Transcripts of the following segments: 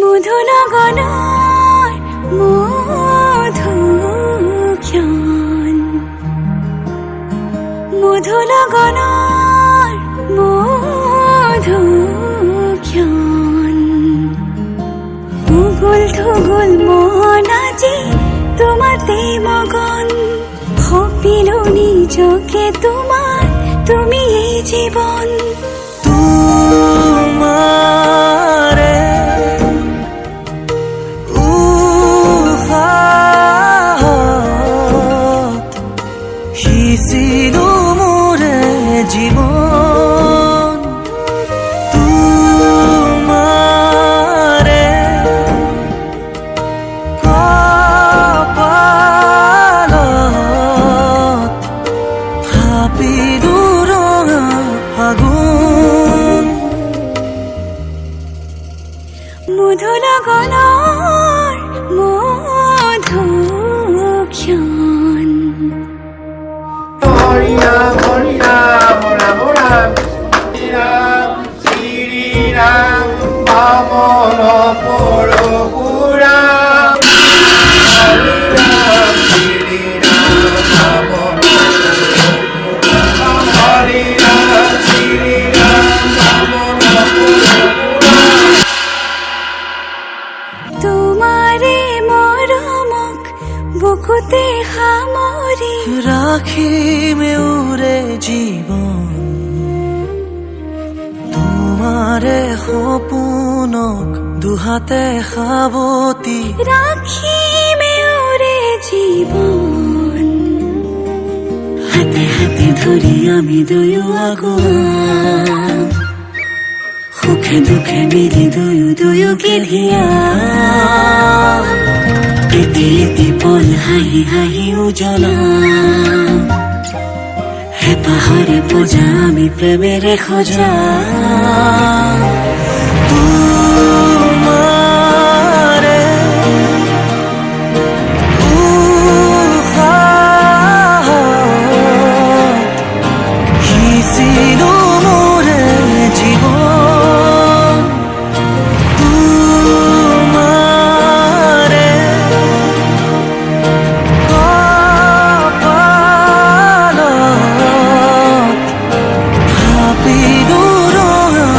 মধুনগনার মধুক্ষণ, মধুনগনার মধুক্ষণ। উগুল থুগুল মন আজি তোমাতে মগন, ভাবিলো নিজকে তোমার, তুমি এই জীবন। তোমারে উশাহত সিঁচিলো মোৰে জীৱন। তোমাৰে কপালত থাপিলো ৰঙা ফাগুন। মধুনগনার মধুক্ষণ। হরি রাম হরি রাম রাম রাম শ্রী রাম শ্রী রাম বামন পরশুরাম। হরি রাম শ্রী রাম বামন পরশুরাম। হরি রাম শ্রী রাম বামন পরশুরাম। তোমারে মৰমক বুকুতে সামৰি ৰাখিমে উৰে জীৱন। তোমাৰে সপোনক দুহাতে সাৱটি ৰাখিমে ওৰে জীৱন। হাতে হাতে ধৰি আমি দুয়ো আগুৱাম, সুখে দুখে মিলি দুয়ো দুয়োকে ধিয়াম। এটি এটি পল হাঁহি হাঁহি উজ্বলাম, হেঁপাহৰে পূজা আমি প্ৰেমেৰে সজাম। তোমাৰে উশাহত সিঁচিলো মোৰে জীৱন। তোমাৰে কপালত থাপিলো ৰঙা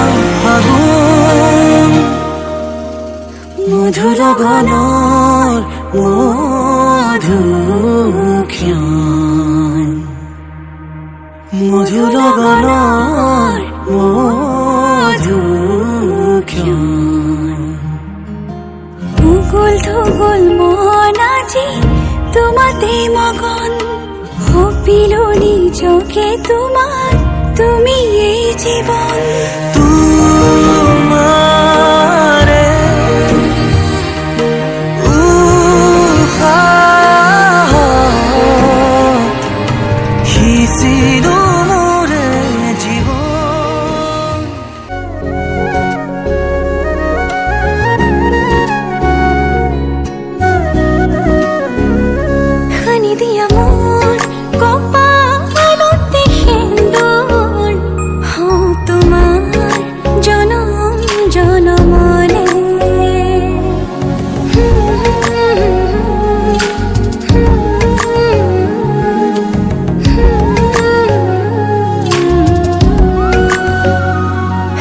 ফাগুন। মধুনগনার মধুক্ষণ, মধুনগনার মধুক্ষণ। উগুল থুগুল মন আজি তোমাতে মগন, ভাবিলো নিজকে তোমার, তুমি এই জীবন। তোমাৰে উশাহত সিঁচিলো মোৰে জীৱন। খানি দিয়া মোর কপালতে সেন্দুর, হও তোমার জনম জনমলে।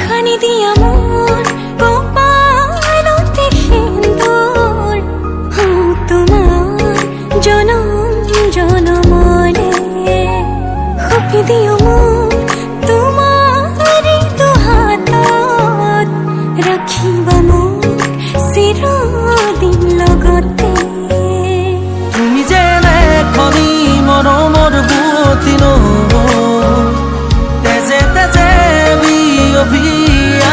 খানি দিয়া মোর কপালতে সেন্দুর, হও তোমার জনম জনমলে। সপি দিও মোক তোমাৰে দুহাতত, ৰাখিবা মোক চিৰদিন লগতে। তুমি যেনে খনি মৰমৰ বুৱতী নৈ, তেজে তেজে বিয়পি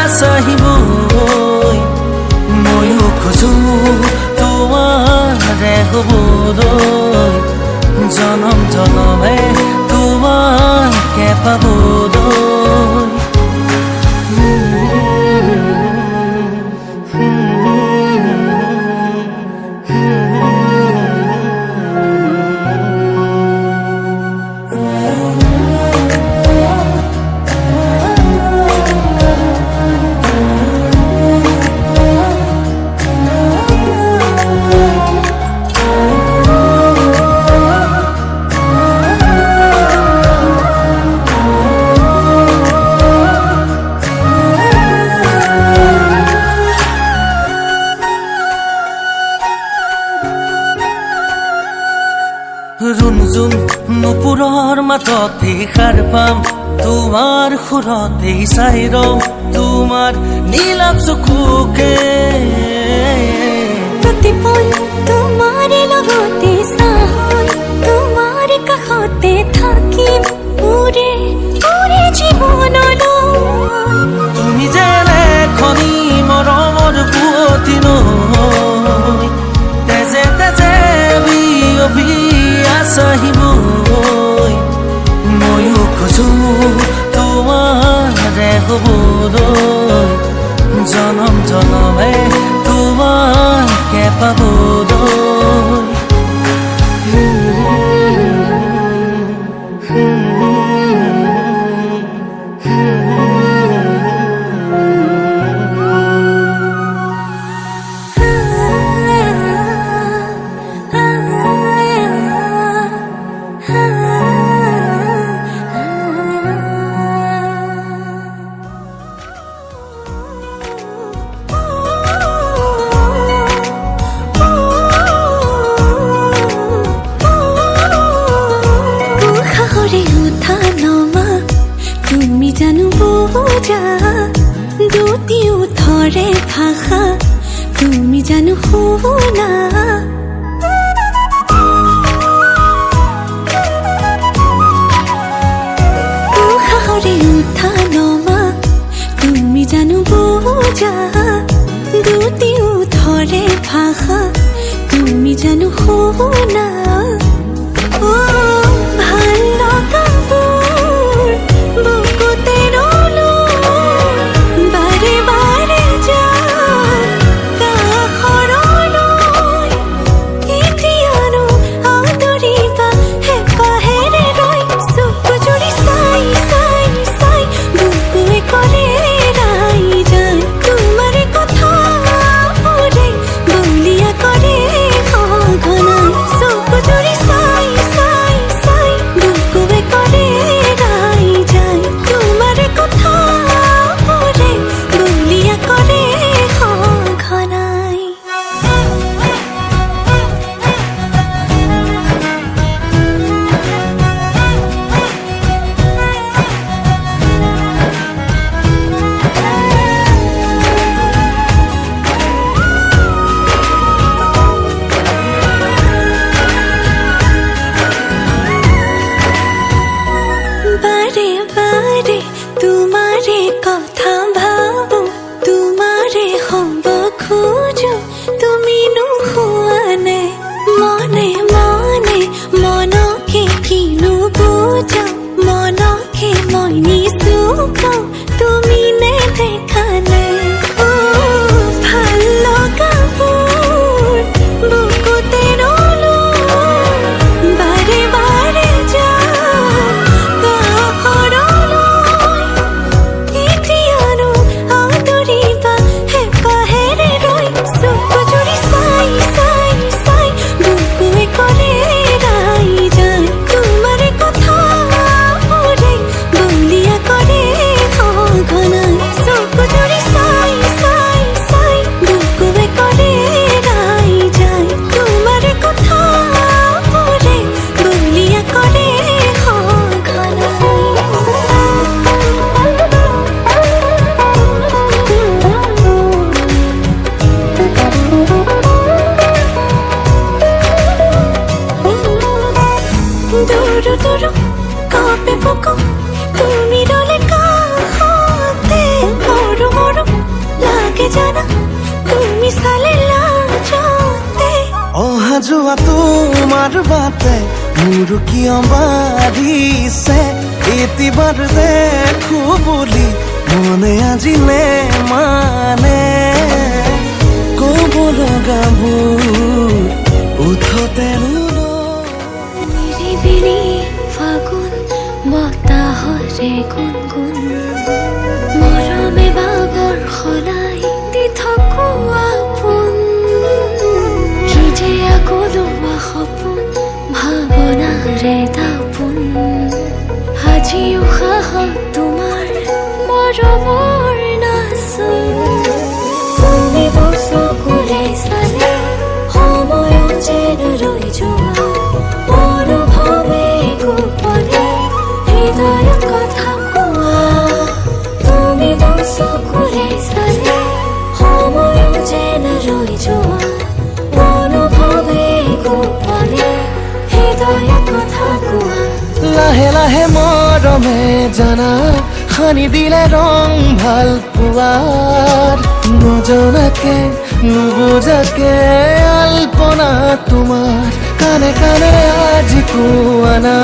আছাহিবৈ। ময়ো খোজো তোমাৰে হ'বলৈ, জনম জনমে তোমাকে পাবলৈ। যোন নুপুৰৰ মাততে সাৰ পাম তোমাৰ সুৰতে চাই ৰম তোমাৰ নীলাভ চকুকে প্ৰতিপল তোমাৰ লগতে চাহল তোমাৰ কাষতে থাকিম উৰে উৰে জীৱনলৈ তুমি যেনে খনি মৰমৰ পুৱতি নৈ তেজে তেজে বিয়পি আছাহিবৈ ময়ো খোজো তোমাৰে হ'বলৈ জনম জনমে তোমাকে পাবলৈ তুমি জানো বোঝা দুটি উঠৰে ভাষা তুমি জানো শুনা উশাহৰে উঠা নমা তুমি জানো বোঝা দুটি উঠৰে ভাষা তুমি জানো শুনা ভাল লগাবোৰ বুকুতে ৰ'লৈ বাৰে বাৰে যাম কাষৰলৈ এতিয়ানো আদৰিবা হেঁপাহেৰে ৰৈ চকু জুৰি চাই চাই চাই বুকুৱে কৰে ৰাই যায় তোমাৰে কথাবোৰে বলিয়া কৰে সঘনাই চকু জুৰি চাই চাই চাই বুকুৱে কৰে ৰাই যায় তোমাৰে কথাবোৰে বলিয়া কৰে সঘনাই বাৰে বাৰে তোমাৰে কথা ভাবো তোমাৰে হ'ব খোজো তুমি নোহোৱানে মনে মনে মনকে কিনো বুজাও মনকে মই নিচুকাও তুমি নেদেখানে ভাল লগাবোৰ বুকুতে ৰ'লৈ বাৰে বাৰে যাম কাষৰলৈ এতিয়ানো আদৰিবা হেঁপাহেৰে ৰৈ চকু জুৰি চাই চাই চাই বুকুৱে কৰে ৰাই যায় তোমাৰে কথাবোৰে বলিয়া কৰে সঘনাই চকু জুৰি চাই চাই চাই বুকুৱে কৰে ৰাই যায় তোমাৰে কথাবোৰে বলিয়া কৰে দূৰ দূৰ কাপে বুকু তুমি ৰলে কাষতে মৰো মৰো লাগে জানা তুমি চালে লাজতে অহা যোৱা তোমাৰ বাটে মোৰ কিয় বাঢ়িছে এতিবাৰ দেখো বুলি মনে আজিলে মানে ক'ব লগাবোৰ উঠতে নিৰিবিলি ফাগুন বতাহৰে গুণগুণ মৰমে বাগৰ সলাই দি থাকো আপোন কি যে আগলোৱা সপোন ভাৱনাৰে দাপোন আজি উশাহত তোমাৰ মৰমৰ নাচোন তুমি চকুৰে চালে সময় যেন ৰৈ যোৱা অনুভৱ মৰমে জানা সানি দিলে ৰং ভাল পোৱাৰ নজনাকে নুবুজাকে আলপনা তোমাৰ কানে কানে আজি কোৱানা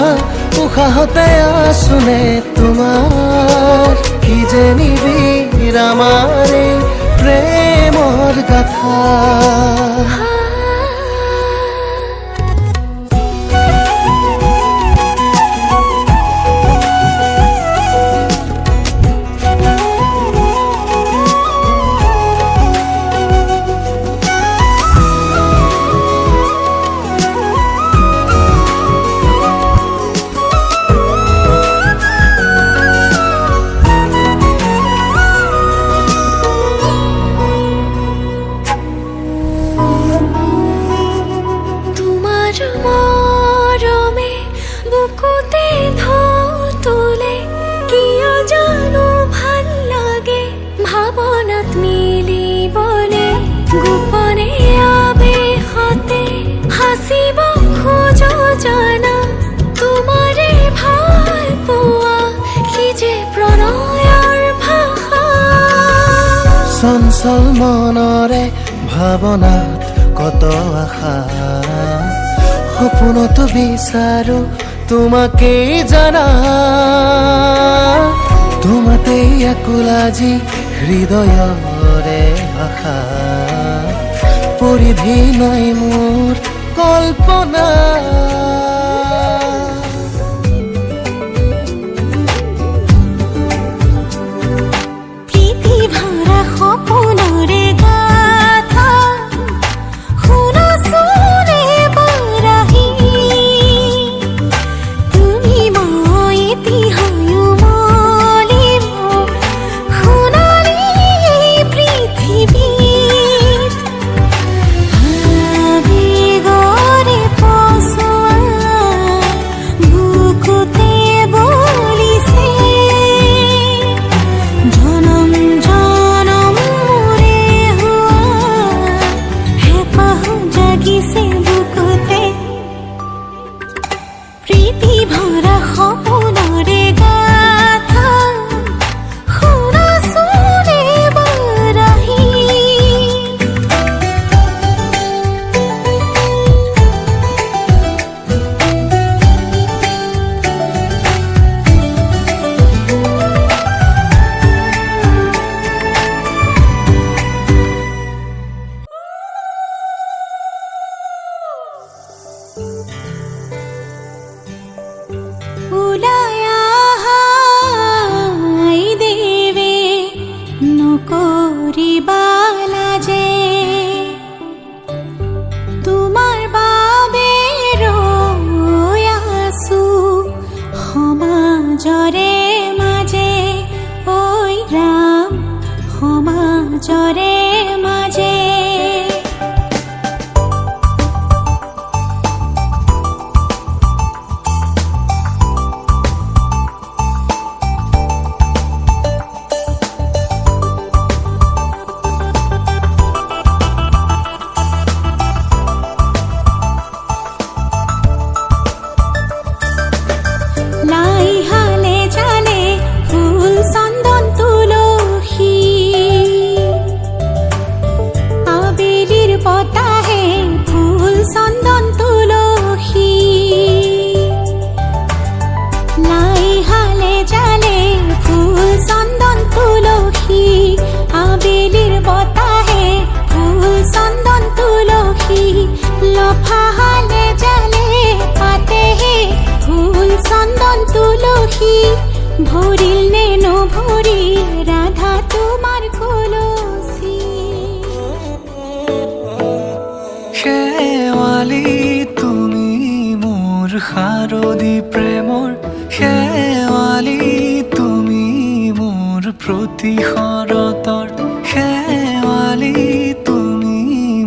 উশাহতে আছোনে তোমাৰ কি যে নিবিড় আমাৰ এই প্ৰেমৰ গাথা মৰমে বুকুতে ঢৌ তোলে কিয় জানো ভাল লাগে ভাৱনাত মিলিবলে গোপনে আবেশতে হাসিব খোজো জানা তোমাৰে ভাল পোৱা কি যে প্ৰণয়ৰ ভাষা চঞ্চল মনৰে ভাৱনাত কত আশা সপোনতো বিচাৰো তোমাকেই জানা তোমাতেই আকুল আজি হৃদয়ৰে ভাষা পৰিধি নাই মোৰ কল্পনা প্ৰীতি ভৰা সপোনৰে গাথা শুনাচোনে বাৰাহি তুমি মই এতিহায়ো মলিম সোণালী এই পৃথিৱীত আবেগৰে পচোৱা বুকুতে বলিছে জনম জনম মোৰে হোৱা হেঁপাহ জাগিছে বুকুতে প্ৰীতি ভৰা সপোনৰে গাথা শুনাচোনে বাৰাহি ওলাই আহাই দেৱে নকৰিবা লাজে তোমাৰ বাবে ৰৈ আছো সমাজৰে মাজে ঐ ৰাম সমাজৰে মাজে লাই হালে জালে ফুল চন্দন তুলসী আবেলির বতাহে ফুল চন্দন তুলসী লাই হালে জালে ফুল চন্দন তুলসী আবেলির বতাহে ফুল চন্দন তুলসী লফা হালে জালে পাতেহে ফুল চন্দন তুলসী ভরিল নে নভরিল রাধা তোমার কলসী শেৱালি তুমি মোৰ শাৰদী প্ৰেমৰ শেৱালি তুমি মোৰ প্ৰতি শৰতৰ শেৱালি তুমি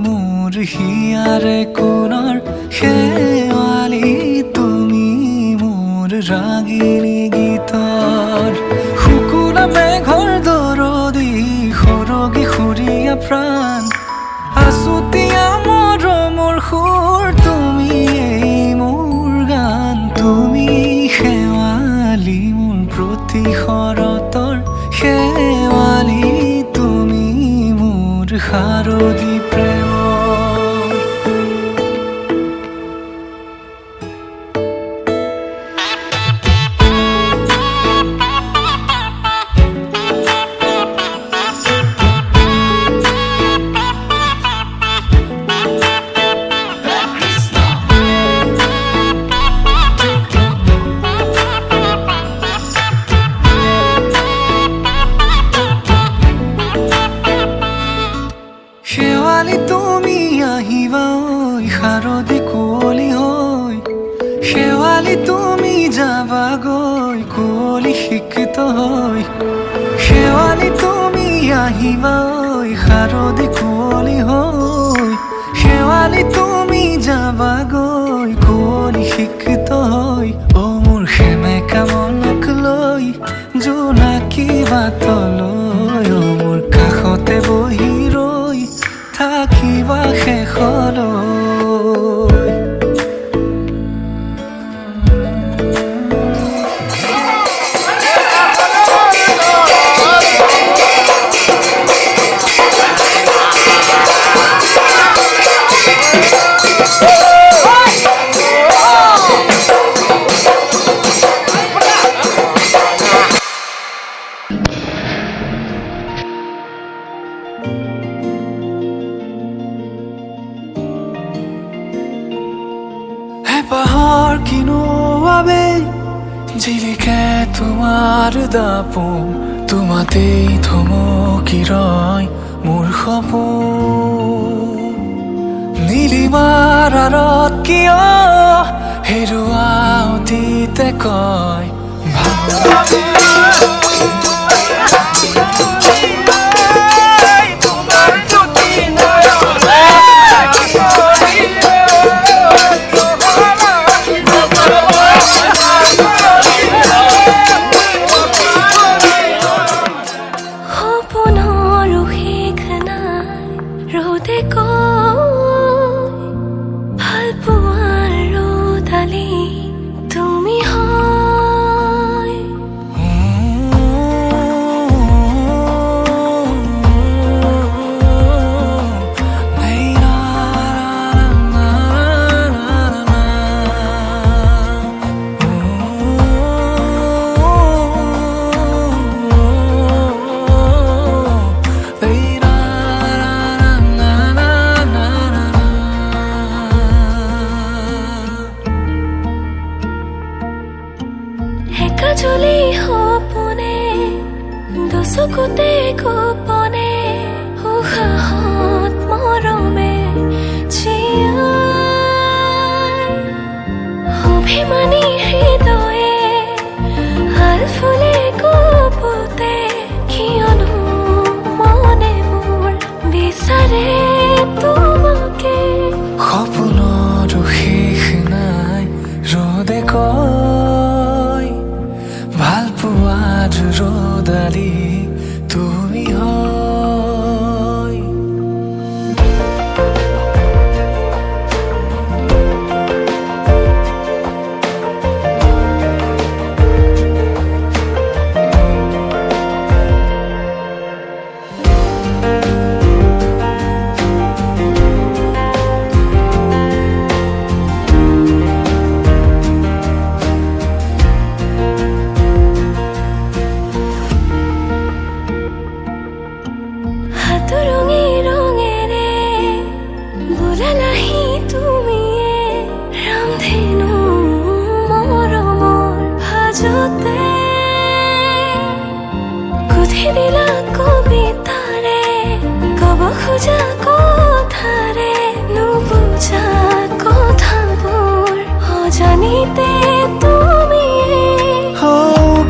মোৰ হিয়াৰে কোণৰ শেৱালি তুমি মোৰ ৰাগিনী গীতৰ শুকুলা মেঘৰ দৰদি সৰগী সুৰীয়া প্ৰাণ আছুতীয়া মৰমৰ সুৰ তুমি এই মোৰ গান তুমি শেৱালি মোৰ তুমি আহিবা ঐ শাৰদী কুঁৱলী হৈ শেৱালি তুমি যাবাগৈ কুঁৱলী শিক্ষিত হৈ শেৱালি তুমি আহিবা ঐ শাৰদী কুঁৱলী হৈ শেৱালি তুমি যাবাগৈ কুঁৱলী শিক্ষিত হৈ অ মোৰ সেমেকা মনক লৈ জোনাকী বাটলৈ অ মোৰ কাষতে বহি ৰৈ থাকিবা শেষলৈ পাহাড় কিনোয়াবে জিলিকে তোমাৰ দাপোন তোমাতেই থমকি ৰয় মোৰ সপোন নীলিমাৰ আঁৰত কিয় হেৰুৱা অতীতে কয় চলি সপোনে দচকুতে গোপনে উশাহত মৰমে জীয়াই অভিমানী হৃদয়ে হাল ফুলে কপোতে কিয়নো মনে মোৰ বিচাৰে তোমাকে সপোনৰ শেষ নাই ৰ'দে কয় ভাল পোৱাৰ ৰ'দালি তুমি হয় গুঠি দিলা কবিতাৰে কব খোজা কথাৰে নুবুজা কথাবোৰ অজানিতে তুমি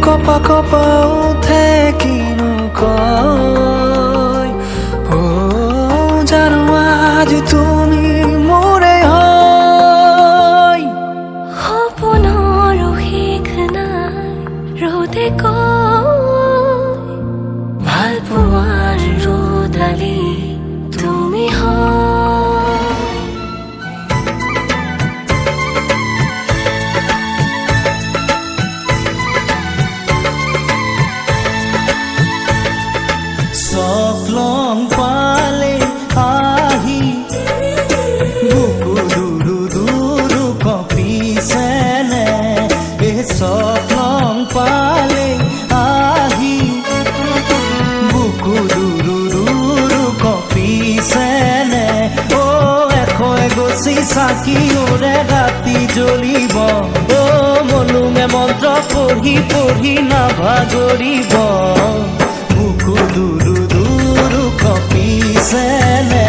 কপা কপা উঠে কিনো কয় ও জানো আজি তুমি মোৰে হয় সপোনৰ শেষ নাই ৰ'দে কয় ভাল পোৱাৰ ৰ'দালি তুমি হয় চকলং পালে আহি বুকু দুৰু দুৰু কঁপিছেনে এই চকলং পালে আহি বুকু দুৰু দুৰু কঁপিছেনে অ এগছি চাকি ওৰে ৰাতি জ্বলিব অ মনুমে মন্ত্ৰ পঢ়ি পঢ়ি নাভাগৰিব বুকু দুৰু দুৰু কঁপিছেনে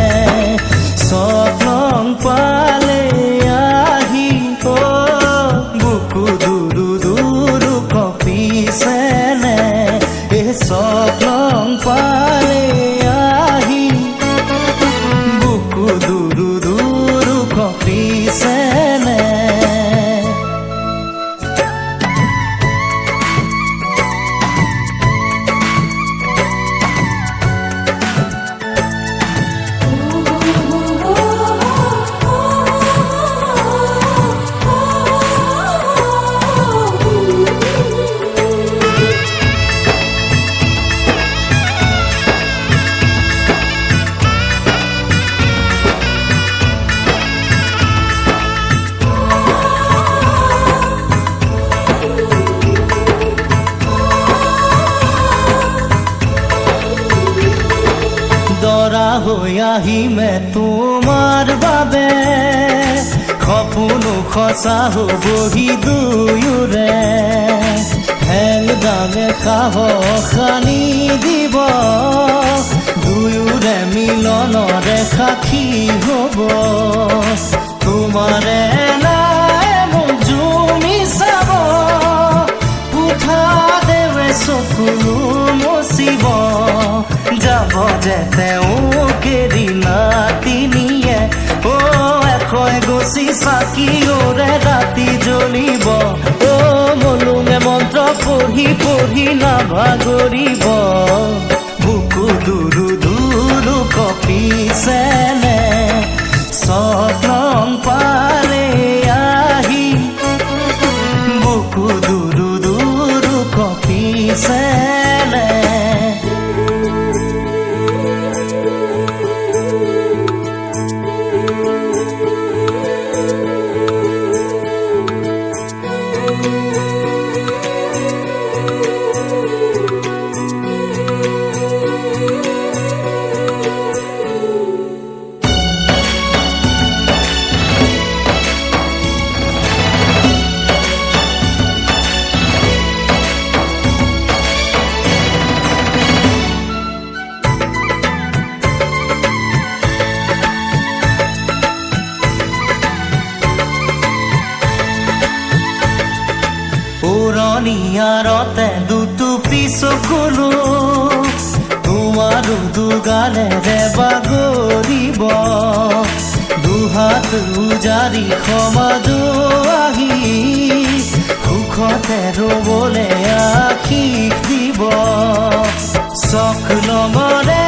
হৈ আহিমে তোমাৰ বাবে সপোনো সঁচা হ'বহি দুয়োৰে হেংদামে সাহস আনি দিব দুয়োৰে মিলনৰে সাক্ষী হ'ব তোমাৰে নাই মোক জুমি চাব উঠা দেৱে চকুলো মচিব যাব যে তেওঁ কেৰি নাতিনিয়ে এশয় গছি চাকিওৰে ৰাতি জ্বলিব মলুঙে মন্ত্ৰ পঢ়ি পঢ়ি নাভাগৰিব বুকু দুৰু দুৰু কপিছেনে স্বপ্ন পালে আহি বুকু দুৰু দুৰু কপিছেনে উৰণীয়াৰতে দুটুপি চকুলো তোমাৰো দুগালেৰে বাগৰিব দুহাত উজাৰি সমাজো আহি সুখতে ৰ'বলে আশীষ দিব চখ নমৰে